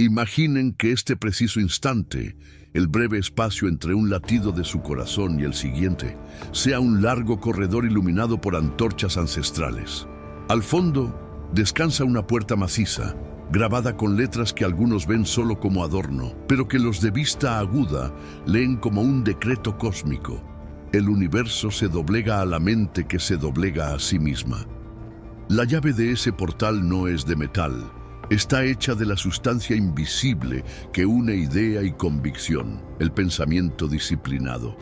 Imaginen que este preciso instante, el breve espacio entre un latido de su corazón y el siguiente, sea un largo corredor iluminado por antorchas ancestrales. Al fondo, descansa una puerta maciza, grabada con letras que algunos ven solo como adorno, pero que los de vista aguda leen como un decreto cósmico. El universo se doblega a la mente que se doblega a sí misma. La llave de ese portal no es de metal. Está hecha de la sustancia invisible que une idea y convicción, el pensamiento disciplinado.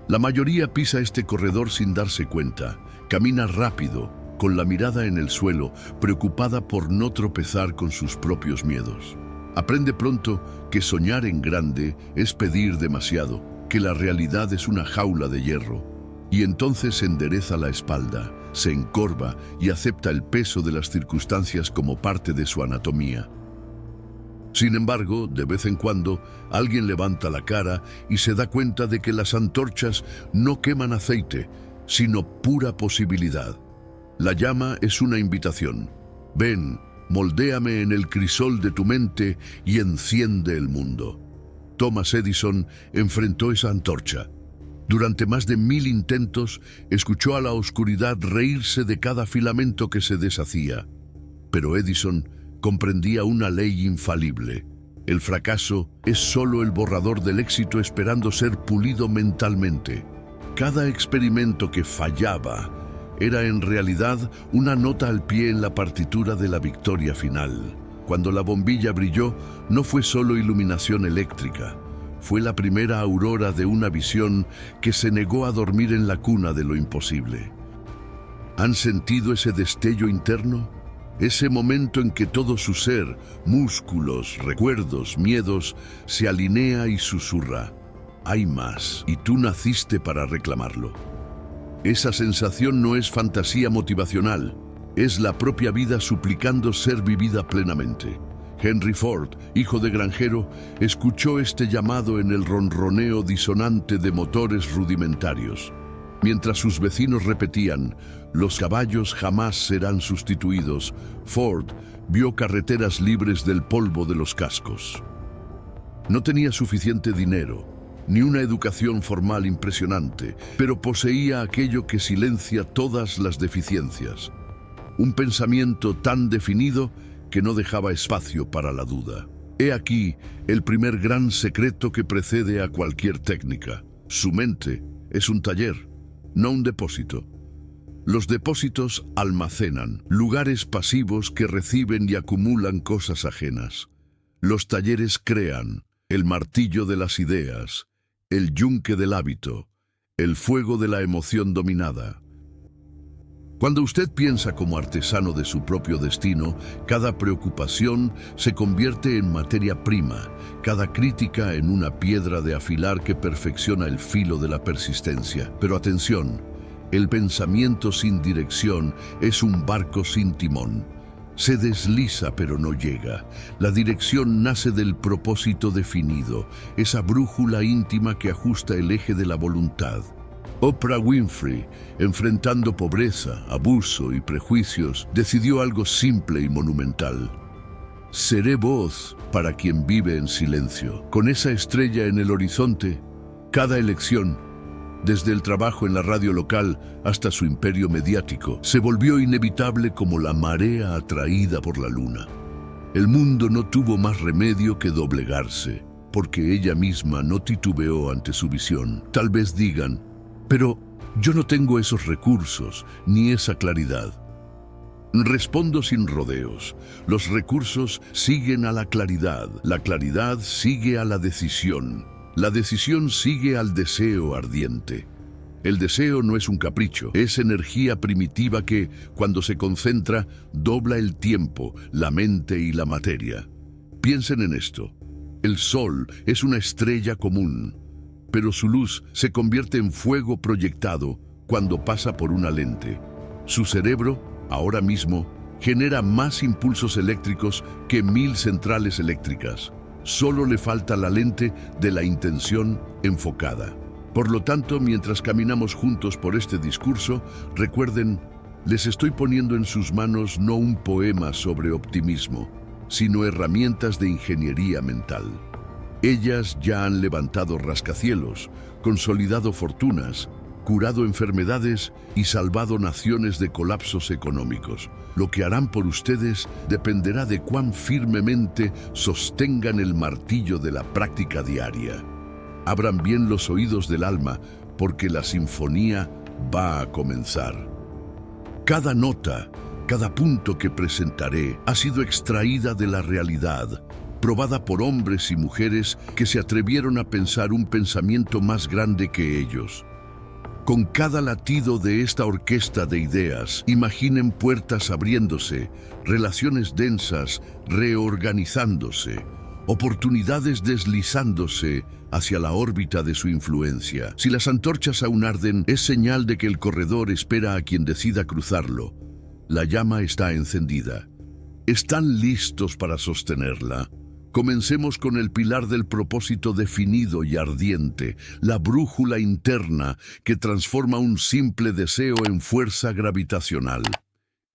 La mayoría pisa este corredor sin darse cuenta, camina rápido, con la mirada en el suelo, preocupada por no tropezar con sus propios miedos. Aprende pronto que soñar en grande es pedir demasiado, que la realidad es una jaula de hierro. Y entonces endereza la espalda, se encorva y acepta el peso de las circunstancias como parte de su anatomía. Sin embargo, de vez en cuando, alguien levanta la cara y se da cuenta de que las antorchas no queman aceite, sino pura posibilidad. La llama es una invitación. Ven, moldéame en el crisol de tu mente y enciende el mundo. Thomas Edison enfrentó esa antorcha. Durante más de 1000 intentos, escuchó a la oscuridad reírse de cada filamento que se deshacía. Pero Edison comprendía una ley infalible. El fracaso es solo el borrador del éxito esperando ser pulido mentalmente. Cada experimento que fallaba era en realidad una nota al pie en la partitura de la victoria final. Cuando la bombilla brilló, no fue solo iluminación eléctrica. Fue la primera aurora de una visión que se negó a dormir en la cuna de lo imposible. ¿Han sentido ese destello interno? Ese momento en que todo su ser, músculos, recuerdos, miedos, se alinea y susurra. Hay más, y tú naciste para reclamarlo. Esa sensación no es fantasía motivacional, es la propia vida suplicando ser vivida plenamente. Henry Ford, hijo de granjero, escuchó este llamado en el ronroneo disonante de motores rudimentarios. Mientras sus vecinos repetían, los caballos jamás serán sustituidos, Ford vio carreteras libres del polvo de los cascos. No tenía suficiente dinero, ni una educación formal impresionante, pero poseía aquello que silencia todas las deficiencias. Un pensamiento tan definido que no dejaba espacio para la duda. He aquí el primer gran secreto que precede a cualquier técnica. Su mente es un taller, no un depósito. Los depósitos almacenan, lugares pasivos que reciben y acumulan cosas ajenas. Los talleres crean, el martillo de las ideas, el yunque del hábito, el fuego de la emoción dominada. Cuando usted piensa como artesano de su propio destino, cada preocupación se convierte en materia prima, cada crítica en una piedra de afilar que perfecciona el filo de la persistencia. Pero atención, el pensamiento sin dirección es un barco sin timón. Se desliza pero no llega. La dirección nace del propósito definido, esa brújula íntima que ajusta el eje de la voluntad. Oprah Winfrey, enfrentando pobreza, abuso y prejuicios, decidió algo simple y monumental. Seré voz para quien vive en silencio. Con esa estrella en el horizonte, cada elección, desde el trabajo en la radio local hasta su imperio mediático, se volvió inevitable como la marea atraída por la luna. El mundo no tuvo más remedio que doblegarse, porque ella misma no titubeó ante su visión. Tal vez digan, pero yo no tengo esos recursos, ni esa claridad. Respondo sin rodeos. Los recursos siguen a la claridad sigue a la decisión sigue al deseo ardiente. El deseo no es un capricho, es energía primitiva que, cuando se concentra, dobla el tiempo, la mente y la materia. Piensen en esto. El sol es una estrella común, pero su luz se convierte en fuego proyectado cuando pasa por una lente. Su cerebro, ahora mismo, genera más impulsos eléctricos que 1000 centrales eléctricas. Solo le falta la lente de la intención enfocada. Por lo tanto, mientras caminamos juntos por este discurso, recuerden, les estoy poniendo en sus manos no un poema sobre optimismo, sino herramientas de ingeniería mental. Ellas ya han levantado rascacielos, consolidado fortunas, curado enfermedades y salvado naciones de colapsos económicos. Lo que harán por ustedes dependerá de cuán firmemente sostengan el martillo de la práctica diaria. Abran bien los oídos del alma, porque la sinfonía va a comenzar. Cada nota, cada punto que presentaré ha sido extraída de la realidad, probada por hombres y mujeres que se atrevieron a pensar un pensamiento más grande que ellos. Con cada latido de esta orquesta de ideas, imaginen puertas abriéndose, relaciones densas reorganizándose, oportunidades deslizándose hacia la órbita de su influencia. Si las antorchas aún arden, es señal de que el corredor espera a quien decida cruzarlo. La llama está encendida. ¿Están listos para sostenerla? Comencemos con el pilar del propósito definido y ardiente, la brújula interna que transforma un simple deseo en fuerza gravitacional.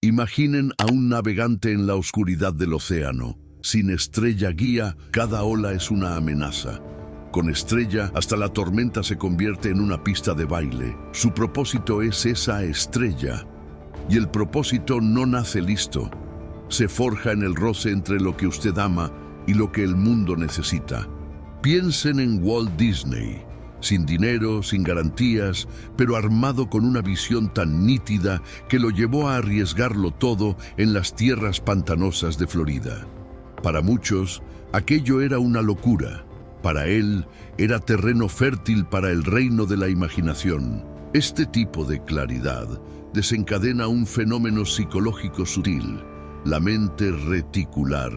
Imaginen a un navegante en la oscuridad del océano. Sin estrella guía, cada ola es una amenaza. Con estrella, hasta la tormenta se convierte en una pista de baile. Su propósito es esa estrella. Y el propósito no nace listo. Se forja en el roce entre lo que usted ama y lo que el mundo necesita. Piensen en Walt Disney, sin dinero, sin garantías, pero armado con una visión tan nítida que lo llevó a arriesgarlo todo en las tierras pantanosas de Florida. Para muchos, aquello era una locura. Para él, era terreno fértil para el reino de la imaginación. Este tipo de claridad desencadena un fenómeno psicológico sutil, la mente reticular.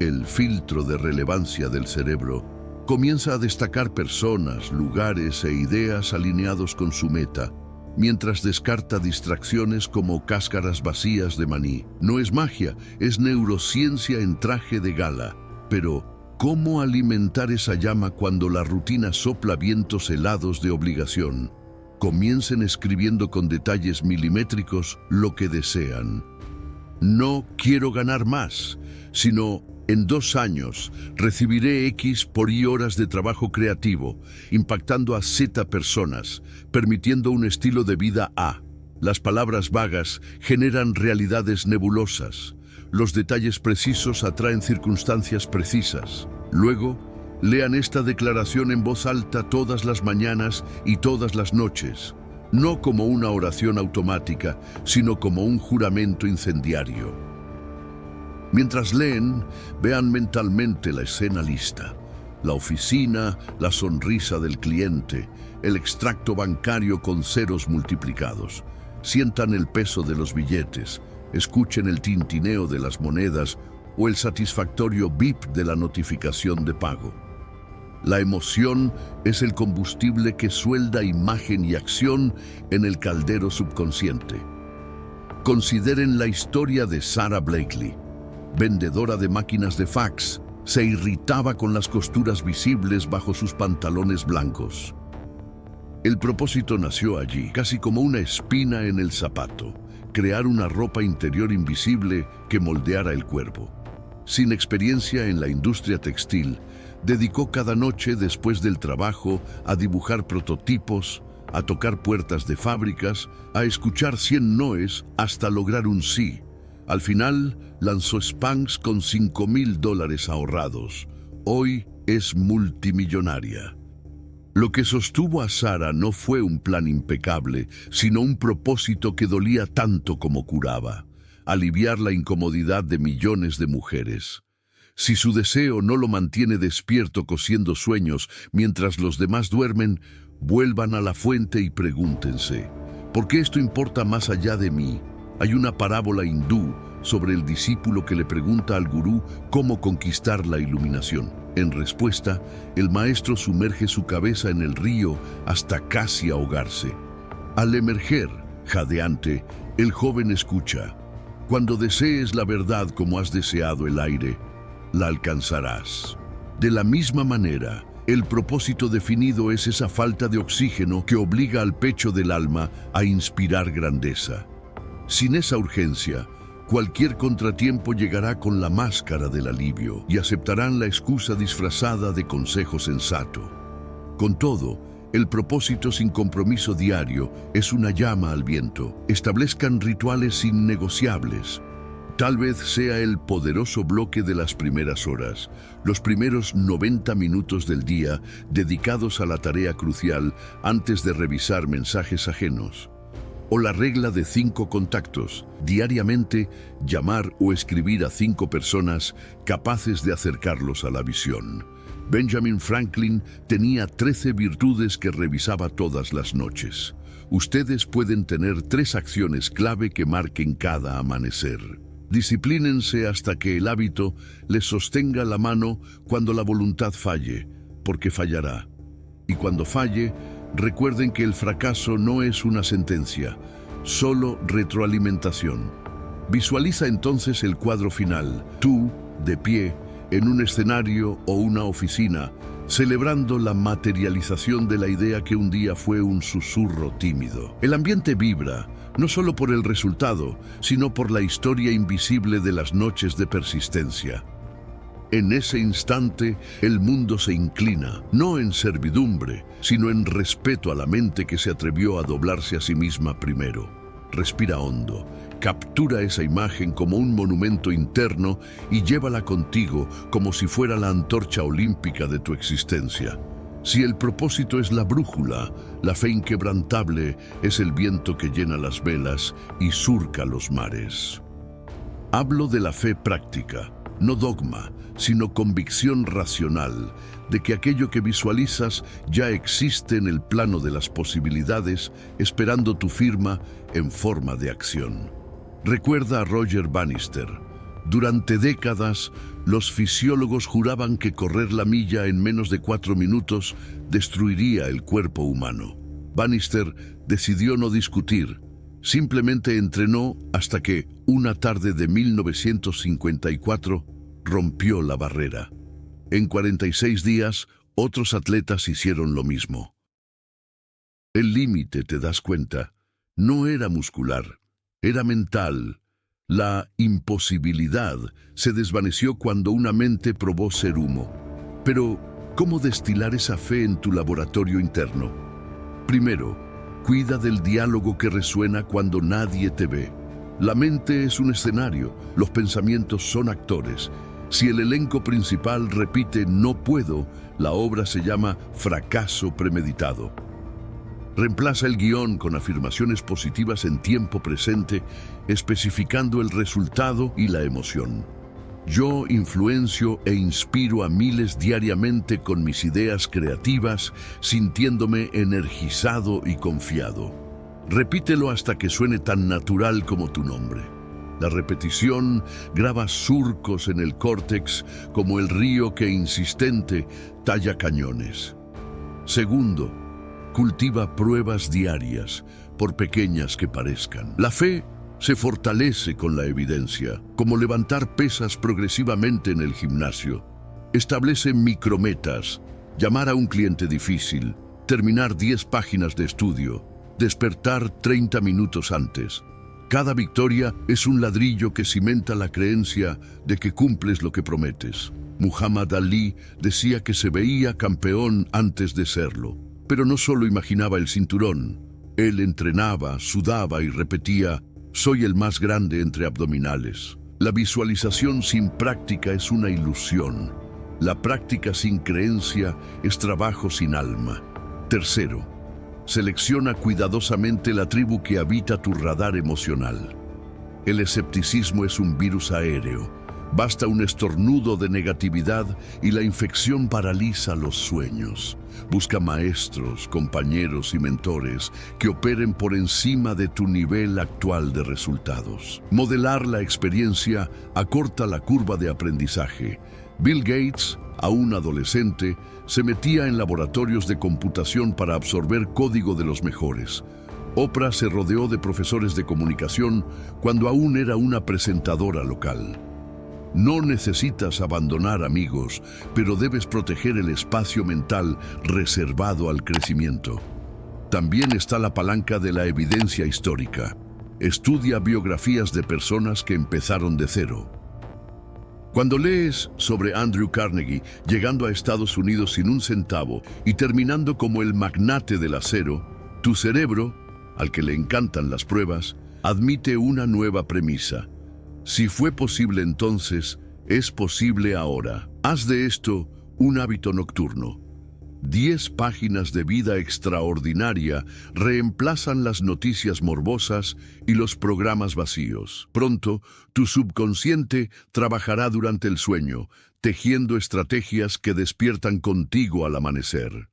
El filtro de relevancia del cerebro comienza a destacar personas, lugares e ideas alineados con su meta, mientras descarta distracciones como cáscaras vacías de maní. No es magia, es neurociencia en traje de gala. Pero, ¿cómo alimentar esa llama cuando la rutina sopla vientos helados de obligación? Comiencen escribiendo con detalles milimétricos lo que desean. No quiero ganar más, sino en 2 años recibiré X por Y horas de trabajo creativo, impactando a Z personas, permitiendo un estilo de vida A. Las palabras vagas generan realidades nebulosas. Los detalles precisos atraen circunstancias precisas. Luego, lean esta declaración en voz alta todas las mañanas y todas las noches, no como una oración automática, sino como un juramento incendiario. Mientras leen, vean mentalmente la escena lista. La oficina, la sonrisa del cliente, el extracto bancario con ceros multiplicados. Sientan el peso de los billetes, escuchen el tintineo de las monedas o el satisfactorio bip de la notificación de pago. La emoción es el combustible que suelda imagen y acción en el caldero subconsciente. Consideren la historia de Sara Blakely. Vendedora de máquinas de fax, se irritaba con las costuras visibles bajo sus pantalones blancos. El propósito nació allí, casi como una espina en el zapato, crear una ropa interior invisible que moldeara el cuerpo. Sin experiencia en la industria textil, dedicó cada noche después del trabajo a dibujar prototipos, a tocar puertas de fábricas, a escuchar 100 noes hasta lograr un sí. Al final, lanzó Spanx con $5,000 ahorrados. Hoy es multimillonaria. Lo que sostuvo a Sara no fue un plan impecable, sino un propósito que dolía tanto como curaba: aliviar la incomodidad de millones de mujeres. Si su deseo no lo mantiene despierto cosiendo sueños mientras los demás duermen, vuelvan a la fuente y pregúntense: ¿por qué esto importa más allá de mí? Hay una parábola hindú sobre el discípulo que le pregunta al gurú cómo conquistar la iluminación. En respuesta, el maestro sumerge su cabeza en el río hasta casi ahogarse. Al emerger, jadeante, el joven escucha: cuando desees la verdad como has deseado el aire, la alcanzarás. De la misma manera, el propósito definido es esa falta de oxígeno que obliga al pecho del alma a inspirar grandeza. Sin esa urgencia, Cualquier contratiempo llegará con la máscara del alivio y aceptarán la excusa disfrazada de consejo sensato. Con todo, el propósito sin compromiso diario es una llama al viento. Establezcan rituales innegociables. Tal vez sea el poderoso bloque de las primeras horas, los primeros 90 minutos del día dedicados a la tarea crucial antes de revisar mensajes ajenos. O la regla de 5 contactos, diariamente llamar o escribir a 5 personas capaces de acercarlos a la visión. Benjamin Franklin tenía 13 virtudes que revisaba todas las noches. Ustedes pueden tener 3 acciones clave que marquen cada amanecer. Disciplínense hasta que el hábito les sostenga la mano cuando la voluntad falle, porque fallará. Y cuando falle, recuerden que el fracaso no es una sentencia, solo retroalimentación. Visualiza entonces el cuadro final, tú, de pie, en un escenario o una oficina, celebrando la materialización de la idea que un día fue un susurro tímido. El ambiente vibra, no solo por el resultado, sino por la historia invisible de las noches de persistencia. En ese instante, el mundo se inclina, no en servidumbre, sino en respeto a la mente que se atrevió a doblarse a sí misma primero. Respira hondo, captura esa imagen como un monumento interno y llévala contigo como si fuera la antorcha olímpica de tu existencia. Si el propósito es la brújula, la fe inquebrantable es el viento que llena las velas y surca los mares. Hablo de la fe práctica, no dogma, sino convicción racional de que aquello que visualizas ya existe en el plano de las posibilidades, esperando tu firma en forma de acción. Recuerda a Roger Bannister. Durante décadas, los fisiólogos juraban que correr la milla en menos de 4 minutos destruiría el cuerpo humano. Bannister decidió no discutir, simplemente entrenó hasta que, una tarde de 1954, rompió la barrera. En 46 días, otros atletas hicieron lo mismo. El límite, te das cuenta, no era muscular, era mental. La imposibilidad se desvaneció cuando una mente probó ser humo. Pero, ¿cómo destilar esa fe en tu laboratorio interno? Primero, cuida del diálogo que resuena cuando nadie te ve. La mente es un escenario, los pensamientos son actores. Si el elenco principal repite "no puedo", la obra se llama fracaso premeditado. Reemplaza el guión con afirmaciones positivas en tiempo presente, especificando el resultado y la emoción. Yo influencio e inspiro a miles diariamente con mis ideas creativas, sintiéndome energizado y confiado. Repítelo hasta que suene tan natural como tu nombre. La repetición graba surcos en el córtex como el río que insistente talla cañones. Segundo, cultiva pruebas diarias, por pequeñas que parezcan. La fe se fortalece con la evidencia, como levantar pesas progresivamente en el gimnasio. Establece micrometas, llamar a un cliente difícil, terminar 10 páginas de estudio, despertar 30 minutos antes. Cada victoria es un ladrillo que cimenta la creencia de que cumples lo que prometes. Muhammad Ali decía que se veía campeón antes de serlo. Pero no solo imaginaba el cinturón, él entrenaba, sudaba y repetía: soy el más grande entre abdominales. La visualización sin práctica es una ilusión. La práctica sin creencia es trabajo sin alma. Tercero, selecciona cuidadosamente la tribu que habita tu radar emocional. El escepticismo es un virus aéreo. Basta un estornudo de negatividad y la infección paraliza los sueños. Busca maestros, compañeros y mentores que operen por encima de tu nivel actual de resultados. Modelar la experiencia acorta la curva de aprendizaje. Bill Gates, aún adolescente, se metía en laboratorios de computación para absorber código de los mejores. Oprah se rodeó de profesores de comunicación cuando aún era una presentadora local. No necesitas abandonar amigos, pero debes proteger el espacio mental reservado al crecimiento. También está la palanca de la evidencia histórica. Estudia biografías de personas que empezaron de cero. Cuando lees sobre Andrew Carnegie llegando a Estados Unidos sin un centavo y terminando como el magnate del acero, tu cerebro, al que le encantan las pruebas, admite una nueva premisa. Si fue posible entonces, es posible ahora. Haz de esto un hábito nocturno. 10 páginas de vida extraordinaria reemplazan las noticias morbosas y los programas vacíos. Pronto, tu subconsciente trabajará durante el sueño, tejiendo estrategias que despiertan contigo al amanecer.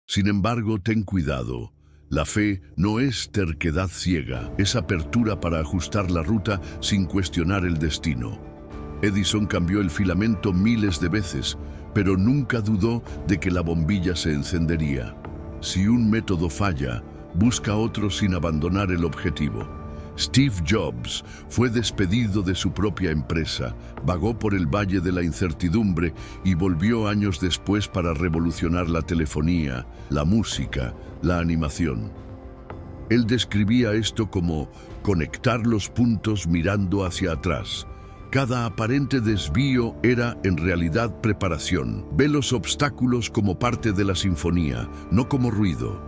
Sin embargo, ten cuidado. La fe no es terquedad ciega, es apertura para ajustar la ruta sin cuestionar el destino. Edison cambió el filamento miles de veces, pero nunca dudó de que la bombilla se encendería. Si un método falla, busca otro sin abandonar el objetivo. Steve Jobs fue despedido de su propia empresa, vagó por el valle de la incertidumbre y volvió años después para revolucionar la telefonía, la música, la animación. Él describía esto como conectar los puntos mirando hacia atrás. Cada aparente desvío era en realidad preparación. Ve los obstáculos como parte de la sinfonía, no como ruido.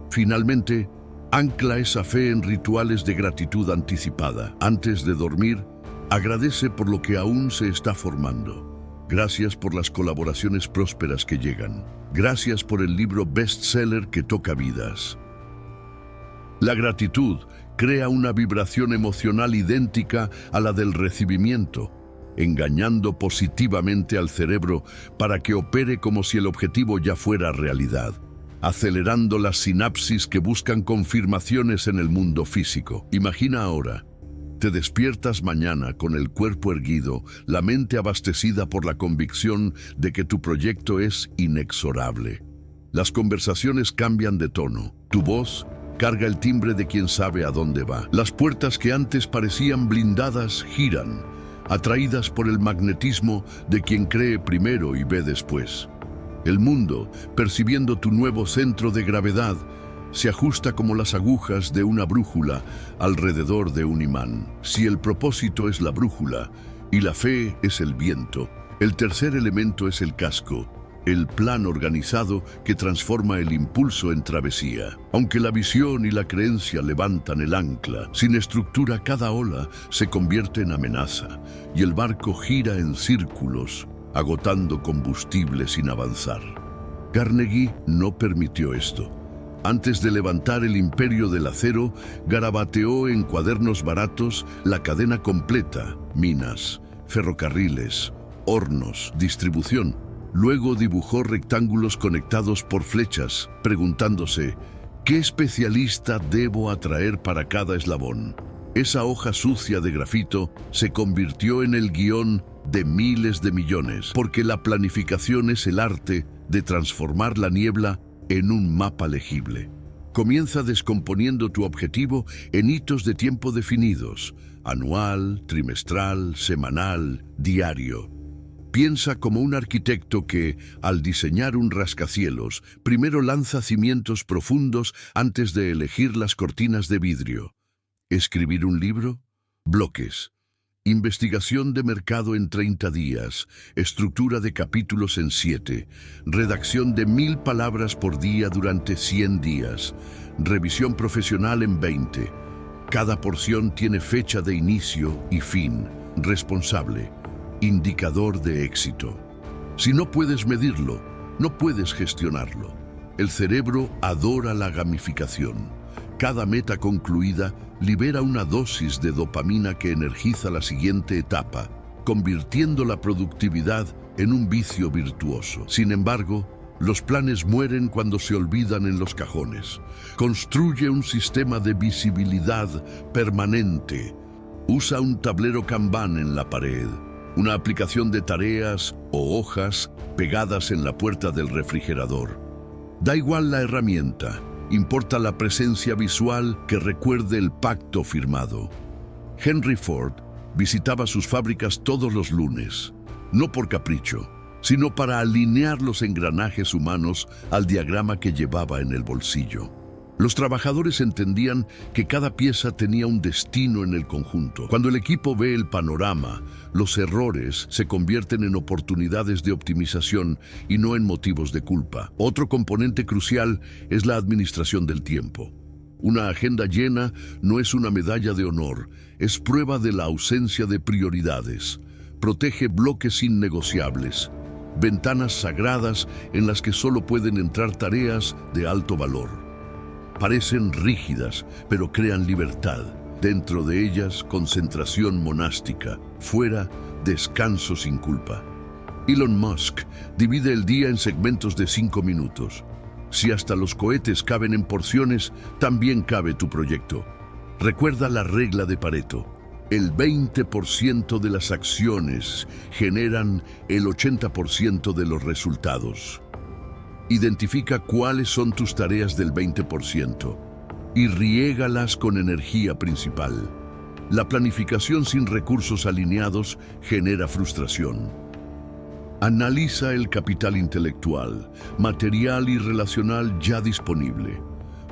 Finalmente, ancla esa fe en rituales de gratitud anticipada. Antes de dormir, agradece por lo que aún se está formando. Gracias por las colaboraciones prósperas que llegan. Gracias por el libro bestseller que toca vidas. La gratitud crea una vibración emocional idéntica a la del recibimiento, engañando positivamente al cerebro para que opere como si el objetivo ya fuera realidad, acelerando las sinapsis que buscan confirmaciones en el mundo físico. Imagina ahora, te despiertas mañana con el cuerpo erguido, la mente abastecida por la convicción de que tu proyecto es inexorable. Las conversaciones cambian de tono, tu voz carga el timbre de quien sabe a dónde va. Las puertas que antes parecían blindadas giran, atraídas por el magnetismo de quien cree primero y ve después. El mundo, percibiendo tu nuevo centro de gravedad, se ajusta como las agujas de una brújula alrededor de un imán. Si el propósito es la brújula y la fe es el viento, el tercer elemento es el casco, el plan organizado que transforma el impulso en travesía. Aunque la visión y la creencia levantan el ancla, sin estructura cada ola se convierte en amenaza y el barco gira en círculos, agotando combustible sin avanzar. Carnegie no permitió esto. Antes de levantar el imperio del acero, garabateó en cuadernos baratos la cadena completa, minas, ferrocarriles, hornos, distribución. Luego dibujó rectángulos conectados por flechas, preguntándose, ¿qué especialista debo atraer para cada eslabón? Esa hoja sucia de grafito se convirtió en el guión de miles de millones, porque la planificación es el arte de transformar la niebla en un mapa legible. Comienza descomponiendo tu objetivo en hitos de tiempo definidos, anual, trimestral, semanal, diario. Piensa como un arquitecto que, al diseñar un rascacielos, primero lanza cimientos profundos antes de elegir las cortinas de vidrio. ¿Escribir un libro? Bloques. Investigación de mercado en 30 días, estructura de capítulos en 7, redacción de 1000 palabras por día durante 100 días, revisión profesional en 20. Cada porción tiene fecha de inicio y fin, responsable, indicador de éxito. Si no puedes medirlo, no puedes gestionarlo. El cerebro adora la gamificación. Cada meta concluida libera una dosis de dopamina que energiza la siguiente etapa, convirtiendo la productividad en un vicio virtuoso. Sin embargo, los planes mueren cuando se olvidan en los cajones. Construye un sistema de visibilidad permanente. Usa un tablero Kanban en la pared, una aplicación de tareas o hojas pegadas en la puerta del refrigerador. Da igual la herramienta. Importa la presencia visual que recuerde el pacto firmado. Henry Ford visitaba sus fábricas todos los lunes, no por capricho, sino para alinear los engranajes humanos al diagrama que llevaba en el bolsillo. Los trabajadores entendían que cada pieza tenía un destino en el conjunto. Cuando el equipo ve el panorama, los errores se convierten en oportunidades de optimización y no en motivos de culpa. Otro componente crucial es la administración del tiempo. Una agenda llena no es una medalla de honor, es prueba de la ausencia de prioridades. Protege bloques innegociables, ventanas sagradas en las que solo pueden entrar tareas de alto valor. Parecen rígidas, pero crean libertad. Dentro de ellas, concentración monástica. Fuera, descanso sin culpa. Elon Musk divide el día en segmentos de 5 minutos. Si hasta los cohetes caben en porciones, también cabe tu proyecto. Recuerda la regla de Pareto. El 20% de las acciones generan el 80% de los resultados. Identifica cuáles son tus tareas del 20% y riégalas con energía principal. La planificación sin recursos alineados genera frustración. Analiza el capital intelectual, material y relacional ya disponible.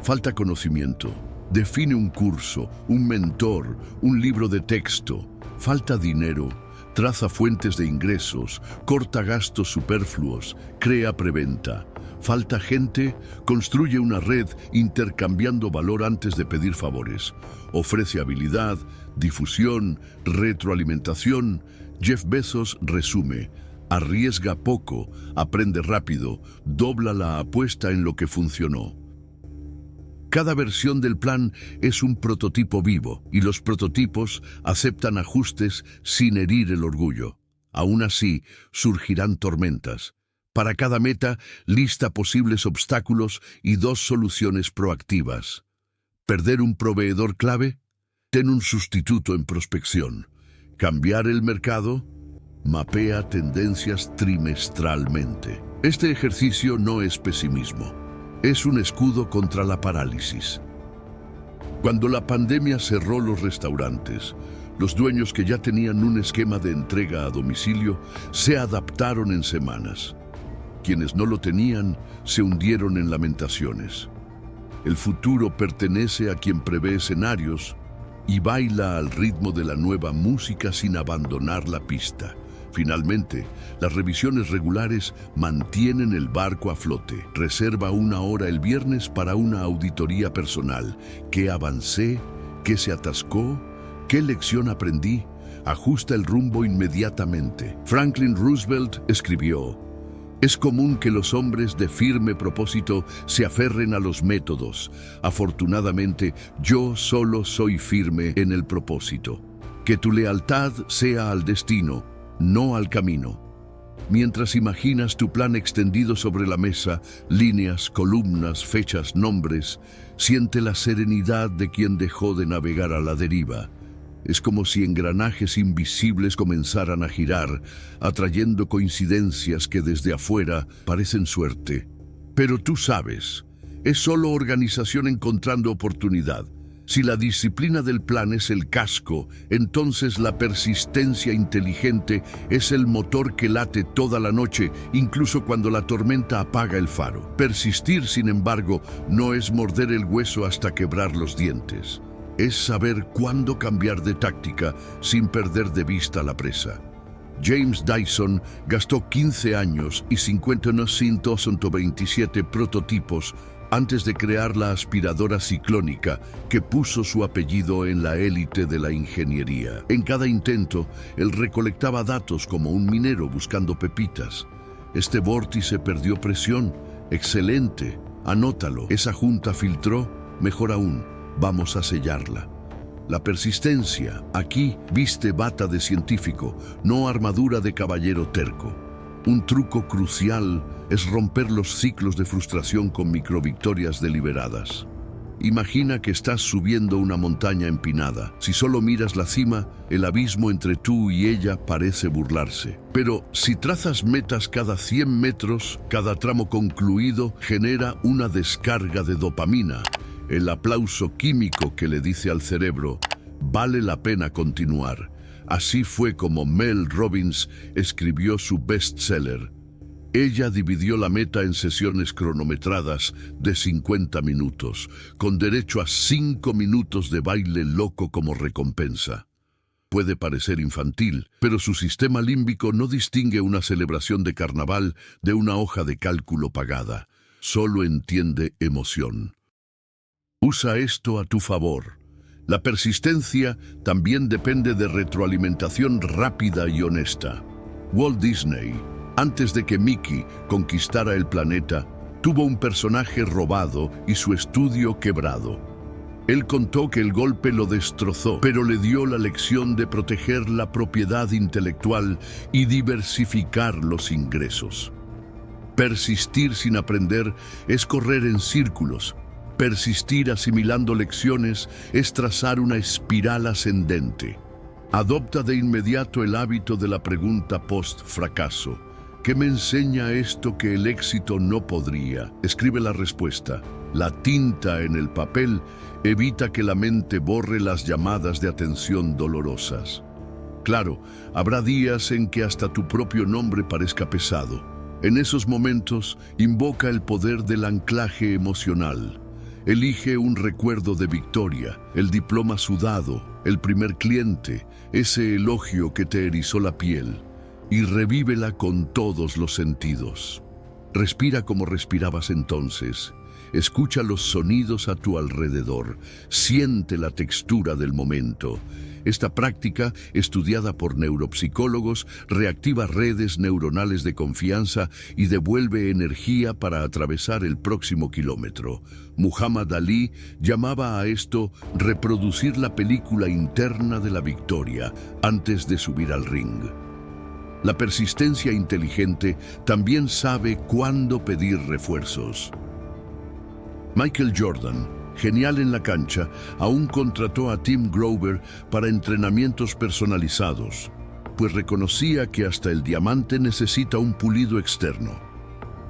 Falta conocimiento. Define un curso, un mentor, un libro de texto. Falta dinero. Traza fuentes de ingresos, corta gastos superfluos, crea preventa. Falta gente, construye una red intercambiando valor antes de pedir favores. Ofrece habilidad, difusión, retroalimentación. Jeff Bezos resume: arriesga poco, aprende rápido, dobla la apuesta en lo que funcionó. Cada versión del plan es un prototipo vivo y los prototipos aceptan ajustes sin herir el orgullo. Aún así, surgirán tormentas. Para cada meta, lista posibles obstáculos y 2 soluciones proactivas. ¿Perder un proveedor clave? Ten un sustituto en prospección. ¿Cambiar el mercado? Mapea tendencias trimestralmente. Este ejercicio no es pesimismo. Es un escudo contra la parálisis. Cuando la pandemia cerró los restaurantes, los dueños que ya tenían un esquema de entrega a domicilio se adaptaron en semanas. Quienes no lo tenían se hundieron en lamentaciones. El futuro pertenece a quien prevé escenarios y baila al ritmo de la nueva música sin abandonar la pista. Finalmente, las revisiones regulares mantienen el barco a flote. Reserva 1 hora el viernes para una auditoría personal. ¿Qué avancé? ¿Qué se atascó? ¿Qué lección aprendí? Ajusta el rumbo inmediatamente. Franklin Roosevelt escribió: es común que los hombres de firme propósito se aferren a los métodos. Afortunadamente, yo solo soy firme en el propósito. Que tu lealtad sea al destino, no al camino. Mientras imaginas tu plan extendido sobre la mesa, líneas, columnas, fechas, nombres, siente la serenidad de quien dejó de navegar a la deriva. Es como si engranajes invisibles comenzaran a girar, atrayendo coincidencias que desde afuera parecen suerte. Pero tú sabes, es solo organización encontrando oportunidad. Si la disciplina del plan es el casco, entonces la persistencia inteligente es el motor que late toda la noche, incluso cuando la tormenta apaga el faro. Persistir, sin embargo, no es morder el hueso hasta quebrar los dientes. Es saber cuándo cambiar de táctica sin perder de vista la presa. James Dyson gastó 15 años y 51.127 prototipos antes de crear la aspiradora ciclónica que puso su apellido en la élite de la ingeniería. En cada intento, él recolectaba datos como un minero buscando pepitas. Este vórtice perdió presión. Excelente. Anótalo. Esa junta filtró. Mejor aún, vamos a sellarla. La persistencia, aquí, viste bata de científico, no armadura de caballero terco. Un truco crucial es romper los ciclos de frustración con microvictorias deliberadas. Imagina que estás subiendo una montaña empinada. Si solo miras la cima, el abismo entre tú y ella parece burlarse. Pero si trazas metas cada 100 metros, cada tramo concluido genera una descarga de dopamina. El aplauso químico que le dice al cerebro, vale la pena continuar. Así fue como Mel Robbins escribió su bestseller, Ella dividió la meta en sesiones cronometradas de 50 minutos, con derecho a 5 minutos de baile loco como recompensa. Puede parecer infantil, pero su sistema límbico no distingue una celebración de carnaval de una hoja de cálculo pagada. Solo entiende emoción. Usa esto a tu favor. La persistencia también depende de retroalimentación rápida y honesta. Walt Disney, antes de que Mickey conquistara el planeta, tuvo un personaje robado y su estudio quebrado. Él contó que el golpe lo destrozó, pero le dio la lección de proteger la propiedad intelectual y diversificar los ingresos. Persistir sin aprender es correr en círculos. Persistir asimilando lecciones es trazar una espiral ascendente. Adopta de inmediato el hábito de la pregunta post-fracaso. ¿Qué me enseña esto que el éxito no podría? Escribe la respuesta. La tinta en el papel evita que la mente borre las llamadas de atención dolorosas. Claro, habrá días en que hasta tu propio nombre parezca pesado. En esos momentos, invoca el poder del anclaje emocional. Elige un recuerdo de victoria, el diploma sudado, el primer cliente, ese elogio que te erizó la piel, y revívela con todos los sentidos. Respira como respirabas entonces. Escucha los sonidos a tu alrededor. Siente la textura del momento. Esta práctica, estudiada por neuropsicólogos, reactiva redes neuronales de confianza y devuelve energía para atravesar el próximo kilómetro. Muhammad Ali llamaba a esto reproducir la película interna de la victoria antes de subir al ring. La persistencia inteligente también sabe cuándo pedir refuerzos. Michael Jordan, genial en la cancha, aún contrató a Tim Grover para entrenamientos personalizados, pues reconocía que hasta el diamante necesita un pulido externo.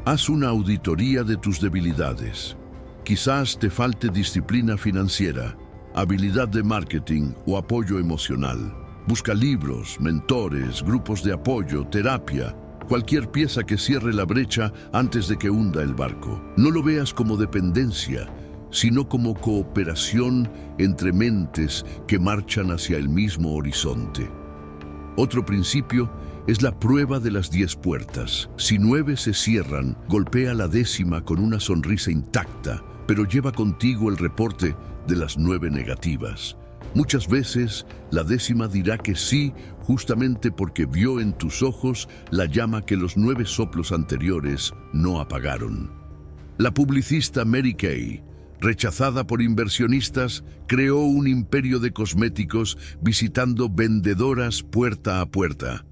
Haz una auditoría de tus debilidades. Quizás te falte disciplina financiera, habilidad de marketing o apoyo emocional. Busca libros, mentores, grupos de apoyo, terapia, cualquier pieza que cierre la brecha antes de que hunda el barco. No lo veas como dependencia, sino como cooperación entre mentes que marchan hacia el mismo horizonte. Otro principio es la prueba de las 10 puertas. Si 9 se cierran, golpea la 10ª con una sonrisa intacta, pero lleva contigo el reporte de las 9 negativas. Muchas veces la 10ª dirá que sí, justamente porque vio en tus ojos la llama que los 9 soplos anteriores no apagaron. La publicista Mary Kay, rechazada por inversionistas, creó un imperio de cosméticos visitando vendedoras puerta a puerta,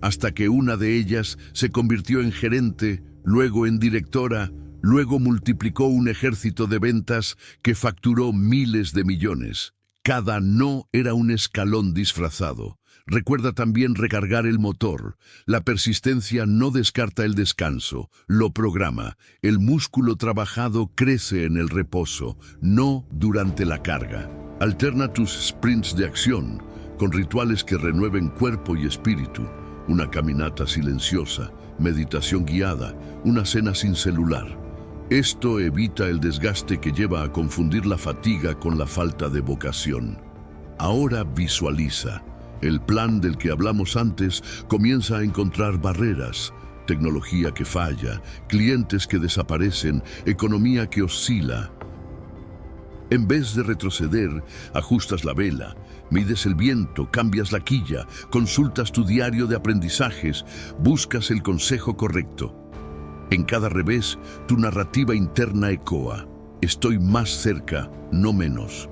hasta que una de ellas se convirtió en gerente, luego en directora, luego multiplicó un ejército de ventas que facturó miles de millones. Cada no era un escalón disfrazado. Recuerda también recargar el motor. La persistencia no descarta el descanso, lo programa. El músculo trabajado crece en el reposo, no durante la carga. Alterna tus sprints de acción con rituales que renueven cuerpo y espíritu. Una caminata silenciosa, meditación guiada, una cena sin celular. Esto evita el desgaste que lleva a confundir la fatiga con la falta de vocación. Ahora visualiza. El plan del que hablamos antes comienza a encontrar barreras. Tecnología que falla, clientes que desaparecen, economía que oscila. En vez de retroceder, ajustas la vela, mides el viento, cambias la quilla, consultas tu diario de aprendizajes, buscas el consejo correcto. En cada revés, tu narrativa interna ecoa. Estoy más cerca, no menos.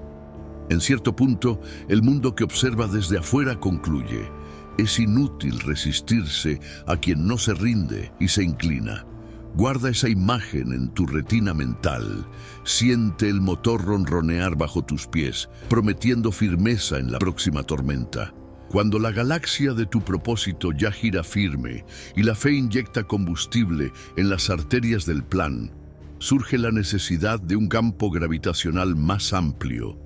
En cierto punto, el mundo que observa desde afuera concluye. Es inútil resistirse a quien no se rinde y se inclina. Guarda esa imagen en tu retina mental. Siente el motor ronronear bajo tus pies, prometiendo firmeza en la próxima tormenta. Cuando la galaxia de tu propósito ya gira firme y la fe inyecta combustible en las arterias del plan, surge la necesidad de un campo gravitacional más amplio.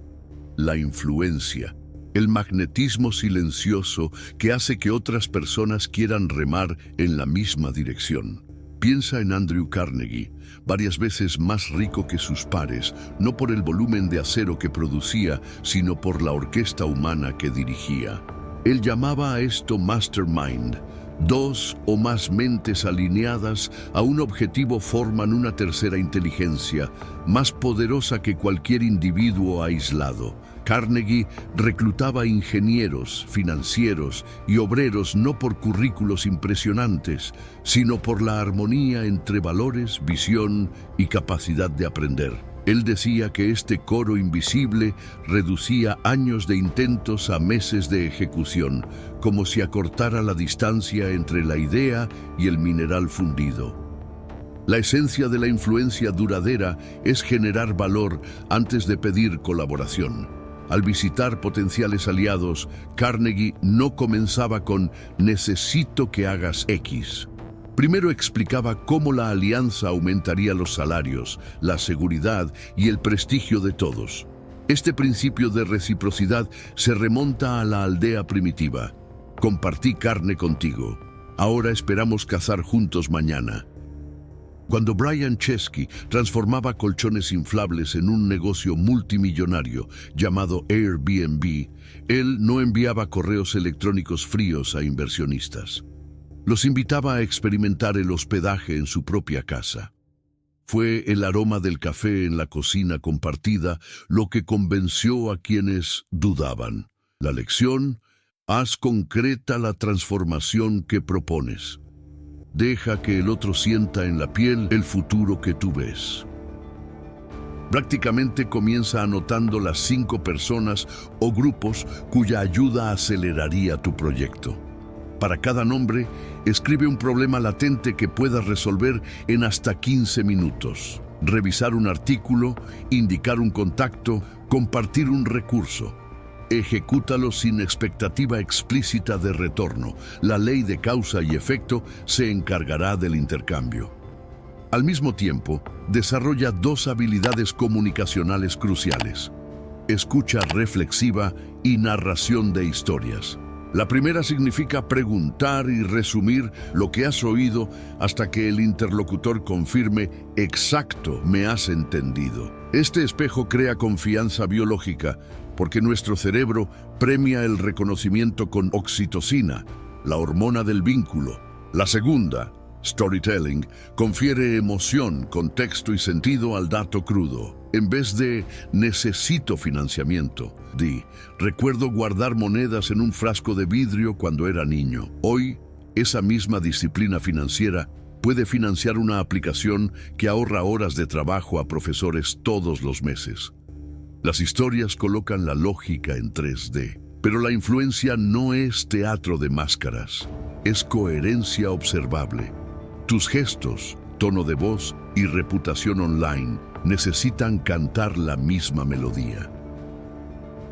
La influencia, el magnetismo silencioso que hace que otras personas quieran remar en la misma dirección. Piensa en Andrew Carnegie, varias veces más rico que sus pares, no por el volumen de acero que producía, sino por la orquesta humana que dirigía. Él llamaba a esto mastermind. Dos o más mentes alineadas a un objetivo forman una tercera inteligencia, más poderosa que cualquier individuo aislado. Carnegie reclutaba ingenieros, financieros y obreros no por currículos impresionantes, sino por la armonía entre valores, visión y capacidad de aprender. Él decía que este coro invisible reducía años de intentos a meses de ejecución, como si acortara la distancia entre la idea y el mineral fundido. La esencia de la influencia duradera es generar valor antes de pedir colaboración. Al visitar potenciales aliados, Carnegie no comenzaba con «necesito que hagas X». Primero explicaba cómo la alianza aumentaría los salarios, la seguridad y el prestigio de todos. Este principio de reciprocidad se remonta a la aldea primitiva. Compartí carne contigo. Ahora esperamos cazar juntos mañana. Cuando Brian Chesky transformaba colchones inflables en un negocio multimillonario llamado Airbnb, él no enviaba correos electrónicos fríos a inversionistas. Los invitaba a experimentar el hospedaje en su propia casa. Fue el aroma del café en la cocina compartida lo que convenció a quienes dudaban. La lección: haz concreta la transformación que propones. Deja que el otro sienta en la piel el futuro que tú ves. Prácticamente comienza anotando las 5 personas o grupos cuya ayuda aceleraría tu proyecto. Para cada nombre, escribe un problema latente que puedas resolver en hasta 15 minutos. Revisar un artículo, indicar un contacto, compartir un recurso. Ejecútalo sin expectativa explícita de retorno. La ley de causa y efecto se encargará del intercambio. Al mismo tiempo, desarrolla 2 habilidades comunicacionales cruciales: escucha reflexiva y narración de historias. La primera significa preguntar y resumir lo que has oído hasta que el interlocutor confirme: exacto, me has entendido. Este espejo crea confianza biológica porque nuestro cerebro premia el reconocimiento con oxitocina, la hormona del vínculo. La segunda, storytelling, confiere emoción, contexto y sentido al dato crudo. En vez de necesito financiamiento, di: recuerdo guardar monedas en un frasco de vidrio cuando era niño. Hoy, esa misma disciplina financiera puede financiar una aplicación que ahorra horas de trabajo a profesores todos los meses. Las historias colocan la lógica en 3D, pero la influencia no es teatro de máscaras, es coherencia observable. Tus gestos, tono de voz y reputación online necesitan cantar la misma melodía.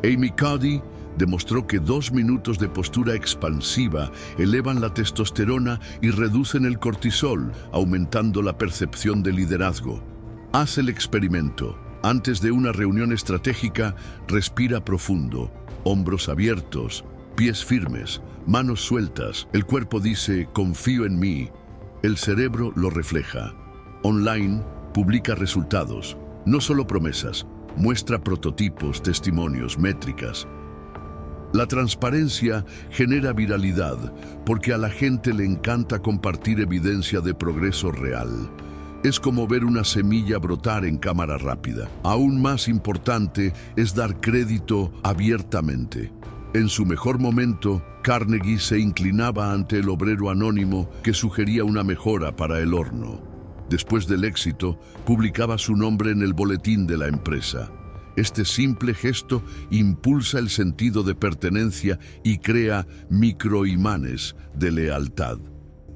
Amy Cuddy demostró que 2 minutos de postura expansiva elevan la testosterona y reducen el cortisol, aumentando la percepción de liderazgo. Haz el experimento. Antes de una reunión estratégica, respira profundo, hombros abiertos, pies firmes, manos sueltas. El cuerpo dice: confío en mí. El cerebro lo refleja. Online, publica resultados, no solo promesas. Muestra prototipos, testimonios, métricas. La transparencia genera viralidad porque a la gente le encanta compartir evidencia de progreso real. Es como ver una semilla brotar en cámara rápida. Aún más importante es dar crédito abiertamente. En su mejor momento, Carnegie se inclinaba ante el obrero anónimo que sugería una mejora para el horno. Después del éxito, publicaba su nombre en el boletín de la empresa. Este simple gesto impulsa el sentido de pertenencia y crea microimanes de lealtad.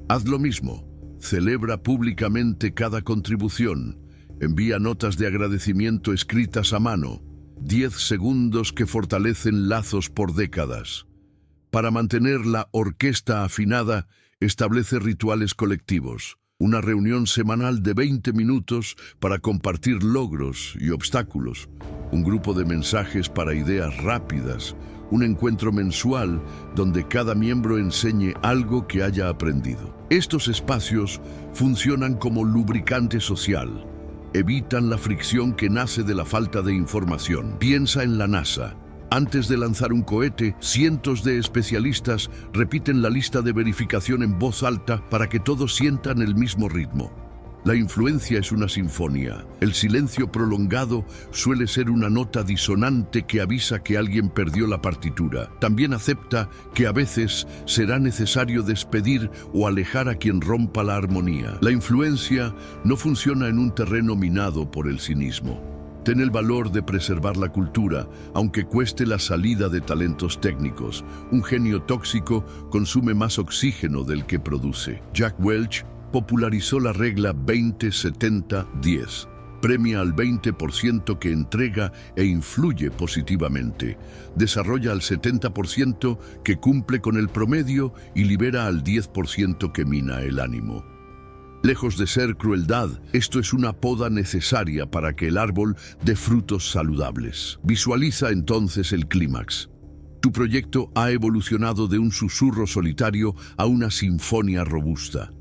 Haz lo mismo. Celebra públicamente cada contribución. Envía notas de agradecimiento escritas a mano. 10 segundos que fortalecen lazos por décadas. Para mantener la orquesta afinada, establece rituales colectivos. Una reunión semanal de 20 minutos para compartir logros y obstáculos. Un grupo de mensajes para ideas rápidas. Un encuentro mensual donde cada miembro enseñe algo que haya aprendido. Estos espacios funcionan como lubricante social. Evitan la fricción que nace de la falta de información. Piensa en la NASA. Antes de lanzar un cohete, cientos de especialistas repiten la lista de verificación en voz alta para que todos sientan el mismo ritmo. La influencia es una sinfonía. El silencio prolongado suele ser una nota disonante que avisa que alguien perdió la partitura. También acepta que a veces será necesario despedir o alejar a quien rompa la armonía. La influencia no funciona en un terreno minado por el cinismo. Ten el valor de preservar la cultura, aunque cueste la salida de talentos técnicos. Un genio tóxico consume más oxígeno del que produce. Jack Welch popularizó la regla 20-70-10. Premia al 20% que entrega e influye positivamente. Desarrolla al 70% que cumple con el promedio y libera al 10% que mina el ánimo. Lejos de ser crueldad, esto es una poda necesaria para que el árbol dé frutos saludables. Visualiza entonces el clímax. Tu proyecto ha evolucionado de un susurro solitario a una sinfonía robusta.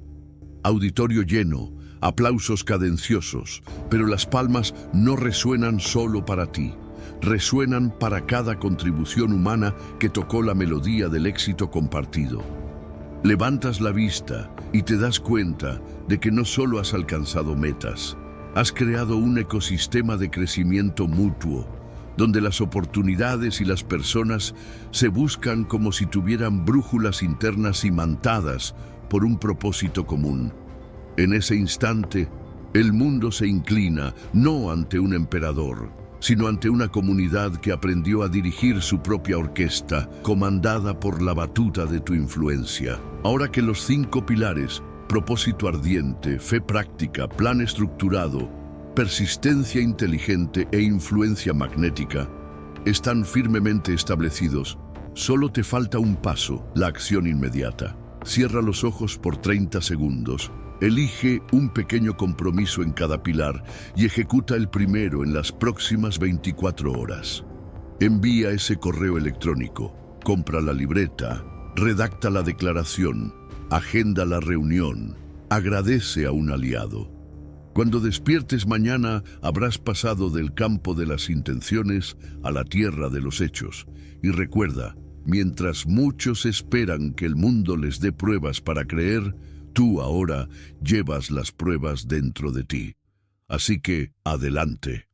Auditorio lleno, aplausos cadenciosos, pero las palmas no resuenan solo para ti. Resuenan para cada contribución humana que tocó la melodía del éxito compartido. Levantas la vista y te das cuenta de que no solo has alcanzado metas, has creado un ecosistema de crecimiento mutuo, donde las oportunidades y las personas se buscan como si tuvieran brújulas internas imantadas por un propósito común. En ese instante, el mundo se inclina no ante un emperador, sino ante una comunidad que aprendió a dirigir su propia orquesta, comandada por la batuta de tu influencia. Ahora que los 5 pilares, propósito ardiente, fe práctica, plan estructurado, persistencia inteligente e influencia magnética, están firmemente establecidos, solo te falta un paso, la acción inmediata. Cierra los ojos por 30 segundos. Elige un pequeño compromiso en cada pilar y ejecuta el primero en las próximas 24 horas. Envía ese correo electrónico, compra la libreta, redacta la declaración, agenda la reunión, agradece a un aliado. Cuando despiertes mañana, habrás pasado del campo de las intenciones a la tierra de los hechos. Y recuerda, mientras muchos esperan que el mundo les dé pruebas para creer, tú ahora llevas las pruebas dentro de ti. Así que, adelante.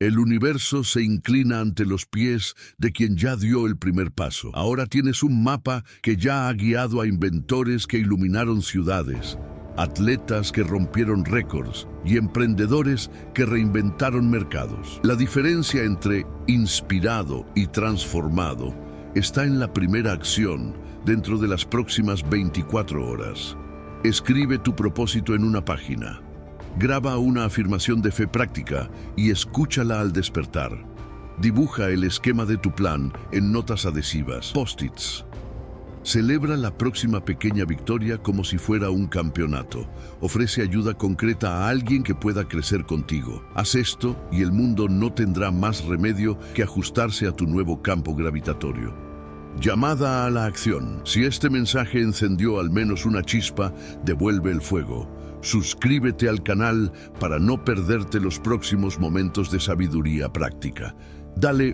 El universo se inclina ante los pies de quien ya dio el primer paso. Ahora tienes un mapa que ya ha guiado a inventores que iluminaron ciudades, atletas que rompieron récords y emprendedores que reinventaron mercados. La diferencia entre inspirado y transformado está en la primera acción dentro de las próximas 24 horas. Escribe tu propósito en una página. Graba una afirmación de fe práctica y escúchala al despertar. Dibuja el esquema de tu plan en notas adhesivas, post-its. Celebra la próxima pequeña victoria como si fuera un campeonato. Ofrece ayuda concreta a alguien que pueda crecer contigo. Haz esto y el mundo no tendrá más remedio que ajustarse a tu nuevo campo gravitatorio. Llamada a la acción. Si este mensaje encendió al menos una chispa, devuelve el fuego. Suscríbete al canal para no perderte los próximos momentos de sabiduría práctica. Dale